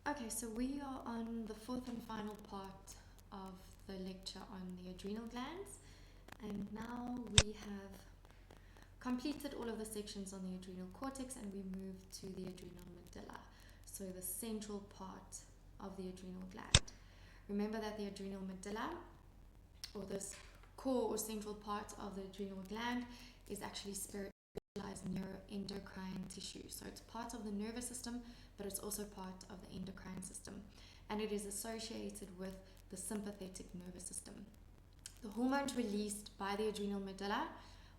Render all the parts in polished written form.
Okay, so we are on the fourth and final part of the lecture on the adrenal glands, and now we have completed all of the sections on the adrenal cortex and we move to the adrenal medulla, so the central part of the adrenal gland. Remember that the adrenal medulla, or this core or central part of the adrenal gland, is actually specialized neuroendocrine tissue. So it's part of the nervous system, but it's also part of the endocrine system, and it is associated with the sympathetic nervous system. The hormones released by the adrenal medulla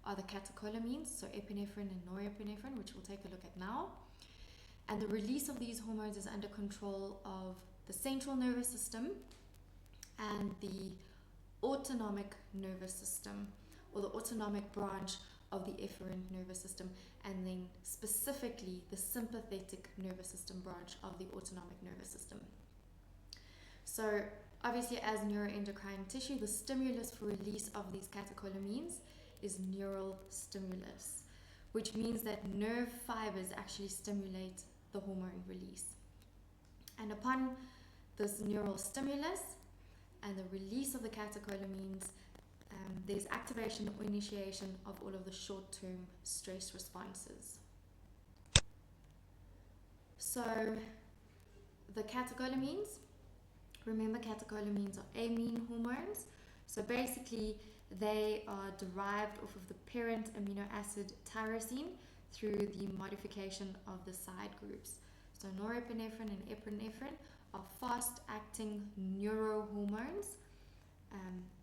are the catecholamines, so epinephrine and norepinephrine, which we'll take a look at now. And the release of these hormones is under control of the central nervous system and the autonomic nervous system, or the autonomic branch of the efferent nervous system, and then specifically the sympathetic nervous system branch of the autonomic nervous system. So obviously, as neuroendocrine tissue, the stimulus for release of these catecholamines is neural stimulus, which means that nerve fibers actually stimulate the hormone release. And upon this neural stimulus and the release of the catecholamines, there's activation or initiation of all of the short-term stress responses. So the catecholamines, remember catecholamines are amine hormones. So basically they are derived off of the parent amino acid tyrosine through the modification of the side groups. So norepinephrine and epinephrine are fast-acting neurohormones.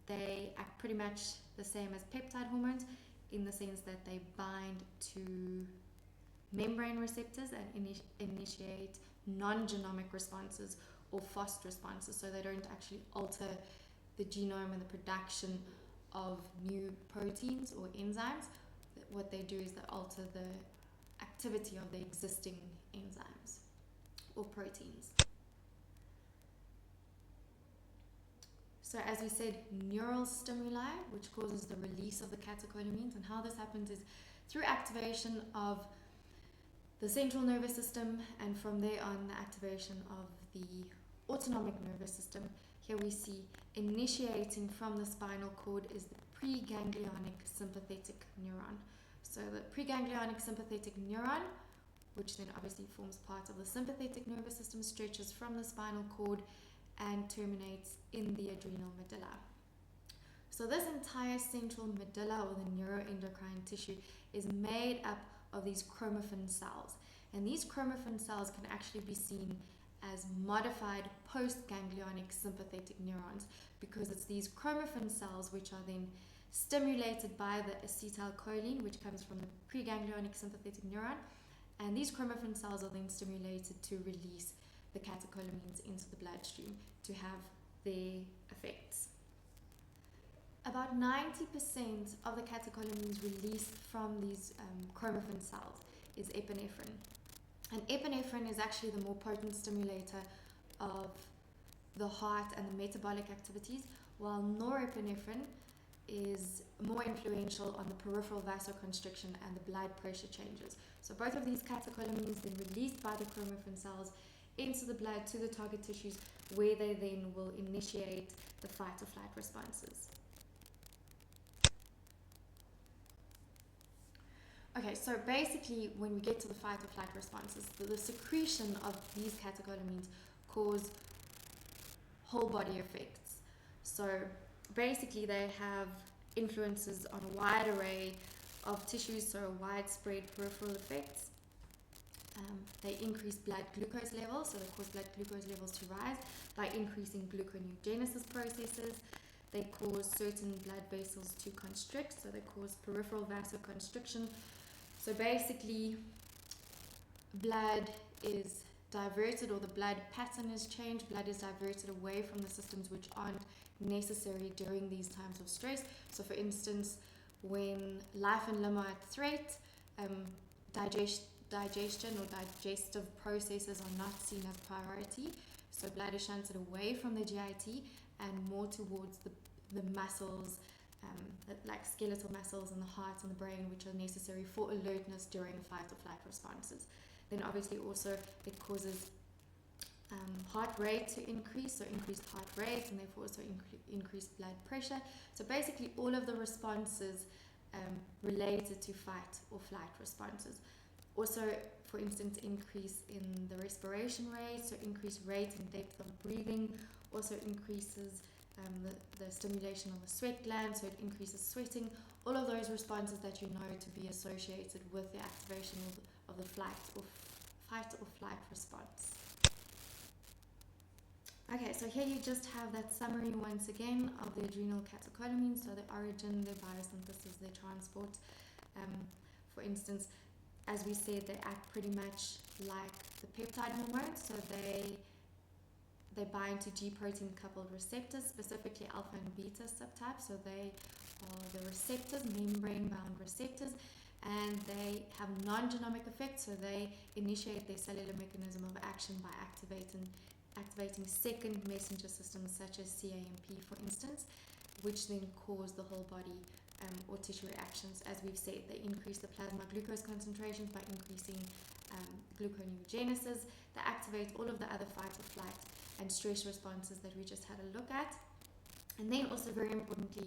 They act pretty much the same as peptide hormones in the sense that they bind to membrane receptors and initiate non-genomic responses or fast responses. So they don't actually alter the genome and the production of new proteins or enzymes. What they do is they alter the activity of the existing enzymes or proteins. So as we said, neural stimuli, which causes the release of the catecholamines, and how this happens is through activation of the central nervous system, and from there on the activation of the autonomic nervous system. Here we see initiating from the spinal cord is the preganglionic sympathetic neuron. So the preganglionic sympathetic neuron, which then obviously forms part of the sympathetic nervous system, stretches from the spinal cord and terminates in the adrenal medulla. So this entire central medulla, or the neuroendocrine tissue, is made up of these chromaffin cells. And these chromaffin cells can actually be seen as modified postganglionic sympathetic neurons, because it's these chromaffin cells which are then stimulated by the acetylcholine, which comes from the preganglionic sympathetic neuron, and these chromaffin cells are then stimulated to release the catecholamines into the bloodstream to have their effects. About 90% of the catecholamines released from these chromaffin cells is epinephrine. And epinephrine is actually the more potent stimulator of the heart and the metabolic activities, while norepinephrine is more influential on the peripheral vasoconstriction and the blood pressure changes. So both of these catecholamines then released by the chromaffin cells into the blood to the target tissues, where they then will initiate the fight or flight responses. Okay, so basically when we get to the fight or flight responses, the secretion of these catecholamines cause whole body effects. So basically they have influences on a wide array of tissues, so widespread peripheral effects. They increase blood glucose levels, so they cause blood glucose levels to rise by increasing gluconeogenesis processes. They cause certain blood vessels to constrict, so they cause peripheral vasoconstriction. So basically, blood is diverted, or the blood pattern is changed. Blood is diverted away from the systems which aren't necessary during these times of stress. So for instance, when life and limb are at threat, digestion or digestive processes are not seen as priority. So blood is shunted away from the GIT and more towards the muscles, like skeletal muscles and the heart and the brain, which are necessary for alertness during fight or flight responses. Then obviously also it causes heart rate to increase, so increased heart rate, and therefore also increased blood pressure. So basically all of the responses related to fight or flight responses. Also, for instance, increase in the respiration rate, so increased rate and depth of breathing, also increases the stimulation of the sweat gland, so it increases sweating. All of those responses that you know to be associated with the activation of the fight or flight response. Okay, so here you just have that summary once again of the adrenal catecholamines, so their origin, their biosynthesis, their transport. For instance, as we said, they act pretty much like the peptide hormones, so they bind to G protein coupled receptors, specifically alpha and beta subtypes. So they are the receptors, membrane bound receptors, and they have non-genomic effects, so they initiate their cellular mechanism of action by activating second messenger systems such as CAMP, for instance, which then cause the whole body or tissue reactions. As we've said, they increase the plasma glucose concentrations by increasing gluconeogenesis. They activate all of the other fight or flight and stress responses that we just had a look at. And then also, very importantly,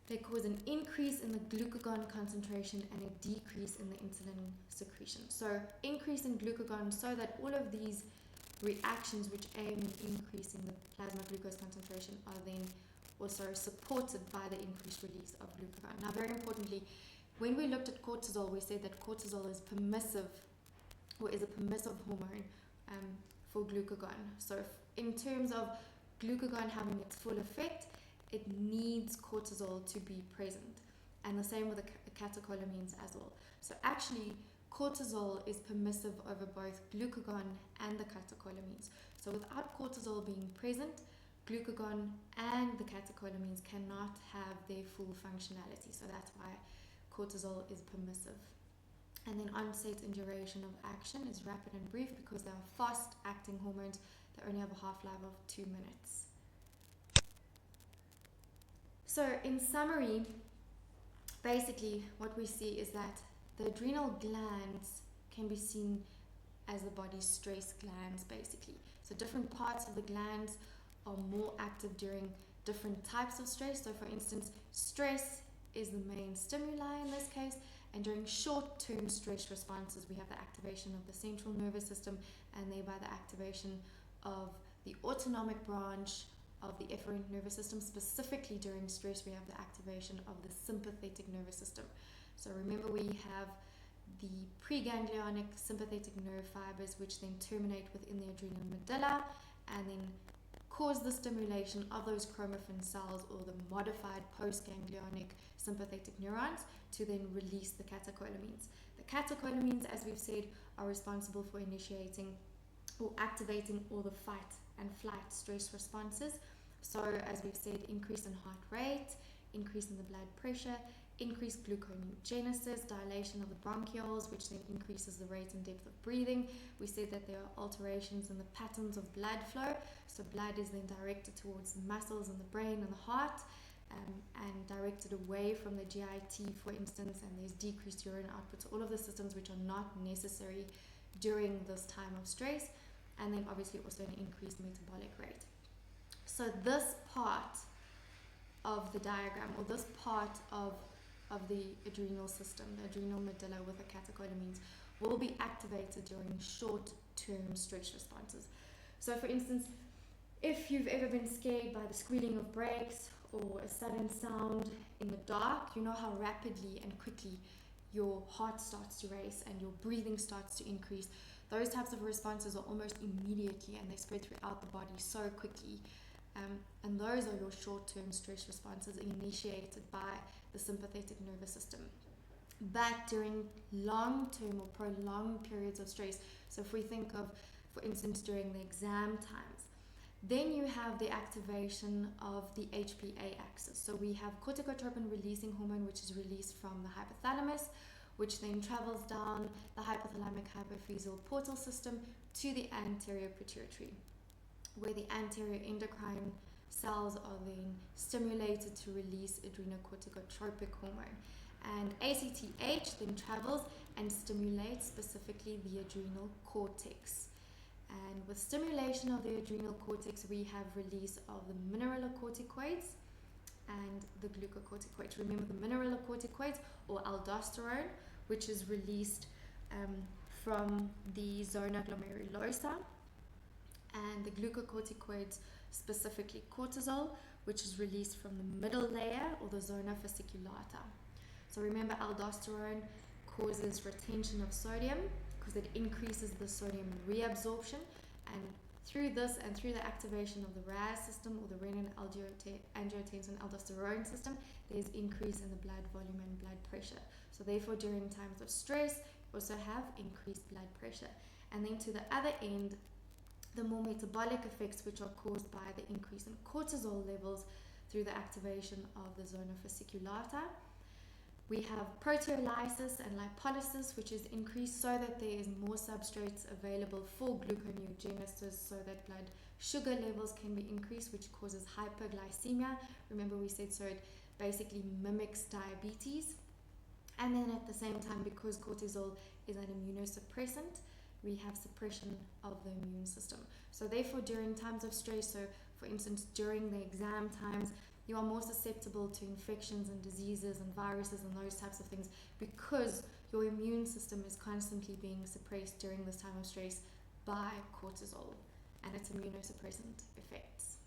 they cause an increase in the glucagon concentration and a decrease in the insulin secretion. So increase in glucagon, so that all of these reactions which aim at increasing the plasma glucose concentration are then also supported by the increased release of glucagon. Now, very importantly, when we looked at cortisol, we said that cortisol is permissive, or is a permissive hormone for glucagon. So in terms of glucagon having its full effect, it needs cortisol to be present, and the same with the catecholamines as well. So actually, cortisol is permissive over both glucagon and the catecholamines. So without cortisol being present, glucagon and the catecholamines cannot have their full functionality. So that's why cortisol is permissive. And then onset and duration of action is rapid and brief because they are fast-acting hormones that only have a half-life of 2 minutes. So in summary, basically what we see is that the adrenal glands can be seen as the body's stress glands, basically. So different parts of the glands are more active during different types of stress. So for instance, stress is the main stimuli in this case, and during short-term stress responses, we have the activation of the central nervous system, and thereby the activation of the autonomic branch of the efferent nervous system. Specifically during stress, we have the activation of the sympathetic nervous system. So remember, we have the preganglionic sympathetic nerve fibers, which then terminate within the adrenal medulla and then cause the stimulation of those chromaffin cells, or the modified postganglionic sympathetic neurons, to then release the catecholamines. The catecholamines, as we've said, are responsible for initiating or activating all the fight and flight stress responses. So as we've said, increase in heart rate, increase in the blood pressure, increased gluconeogenesis, dilation of the bronchioles, which then increases the rate and depth of breathing. We said that there are alterations in the patterns of blood flow, so blood is then directed towards the muscles and the brain and the heart, and directed away from the GIT, for instance, and there's decreased urine output. So all of the systems which are not necessary during this time of stress, and then obviously also an increased metabolic rate. So this part of the diagram, or this part of the adrenal system, the adrenal medulla with the catecholamines, will be activated during short-term stress responses. So for instance, if you've ever been scared by the squealing of brakes or a sudden sound in the dark, you know how rapidly and quickly your heart starts to race and your breathing starts to increase. Those types of responses are almost immediately, and they spread throughout the body so quickly. And those are your short-term stress responses initiated by the sympathetic nervous system. But during long-term or prolonged periods of stress, so if we think of, for instance, during the exam times, then you have the activation of the HPA axis. So we have corticotropin releasing hormone, which is released from the hypothalamus, which then travels down the hypothalamic hypophyseal portal system to the anterior pituitary, where the anterior endocrine cells are then stimulated to release adrenocorticotropic hormone. And ACTH then travels and stimulates specifically the adrenal cortex. And with stimulation of the adrenal cortex, we have release of the mineralocorticoids and the glucocorticoids. Remember the mineralocorticoids, or aldosterone, which is released from the zona glomerulosa, and the glucocorticoids, specifically cortisol, which is released from the middle layer, or the zona fasciculata. So remember, aldosterone causes retention of sodium because it increases the sodium reabsorption, and through this and through the activation of the RAS system, or the renin-angiotensin-aldosterone system, there's increase in the blood volume and blood pressure. So therefore, during times of stress, you also have increased blood pressure. And then to the other end, the more metabolic effects, which are caused by the increase in cortisol levels through the activation of the zona fasciculata. We have proteolysis and lipolysis, which is increased so that there is more substrates available for gluconeogenesis, so that blood sugar levels can be increased, which causes hyperglycemia. Remember, we said so it basically mimics diabetes. And then at the same time, because cortisol is an immunosuppressant, we have suppression of the immune system. So therefore, during times of stress, so for instance, during the exam times, you are more susceptible to infections and diseases and viruses and those types of things, because your immune system is constantly being suppressed during this time of stress by cortisol and its immunosuppressant effects.